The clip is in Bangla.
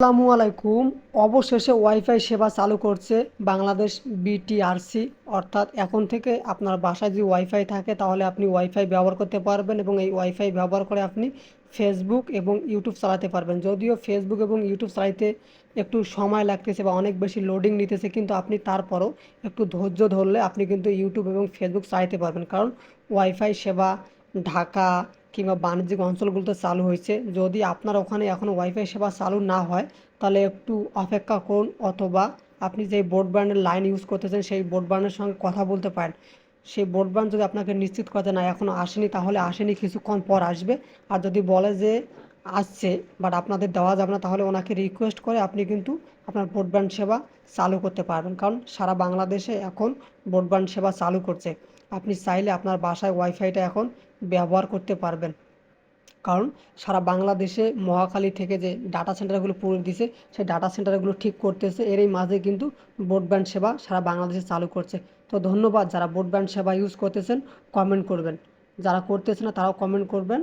আসসালামু আলাইকুম। অবশেষে ওয়াইফাই সেবা চালু করছে বাংলাদেশ বিটিআরসি। অর্থাৎ এখন থেকে আপনার বাসায় যদি ওয়াইফাই থাকে তাহলে আপনি ওয়াইফাই ব্যবহার করতে পারবেন এবং এই ওয়াইফাই ব্যবহার করে আপনি ফেসবুক এবং ইউটিউব চালাতে পারবেন। যদিও ফেসবুক এবং ইউটিউব চালাতে একটু সময় লাগতেছে বা অনেক বেশি লোডিং নিতেছে, কিন্তু আপনি তারপরও একটু ধৈর্য ধরলে আপনি কিন্তু ইউটিউব এবং ফেসবুক চালাতে পারবেন, কারণ ওয়াইফাই সেবা ঢাকা কিংবা বাণিজ্যিক অঞ্চলগুলোতে চালু হয়েছে। যদি আপনার ওখানে এখনও ওয়াইফাই সেবা চালু না হয় তাহলে একটু অপেক্ষা করুন, অথবা আপনি যে ব্রডব্যান্ডের লাইন ইউজ করতেছেন সেই ব্রডব্যান্ডের সঙ্গে কথা বলতে পারেন। সেই ব্রডব্যান্ড যদি আপনাকে নিশ্চিত করে না এখনও আসেনি তাহলে আসেনি, কিছুক্ষণ পর আসবে। আর যদি বলে যে আসছে বাট আপনাদের দেওয়া যাবে না, তাহলে ওনাকে রিকোয়েস্ট করে আপনি কিন্তু আপনার ব্রডব্যান্ড সেবা চালু করতে পারবেন, কারণ সারা বাংলাদেশে এখন ব্রডব্যান্ড সেবা চালু করছে। আপনি চাইলে আপনার বাসায় ওয়াইফাইটা এখন ব্যবহার করতে পারবেন, কারণ সারা বাংলাদেশে মহাখালী থেকে যে ডাটা সেন্টারগুলো পুরো দিছে সেই ডাটা সেন্টারগুলো ঠিক করতেছে। এরই মাঝে কিন্তু ব্রডব্যান্ড সেবা সারা বাংলাদেশে চালু করছে। তো ধন্যবাদ, যারা ব্রডব্যান্ড সেবা ইউজ করতেছেন কমেন্ট করবেন, যারা করতেছে না তারাও কমেন্ট করবেন।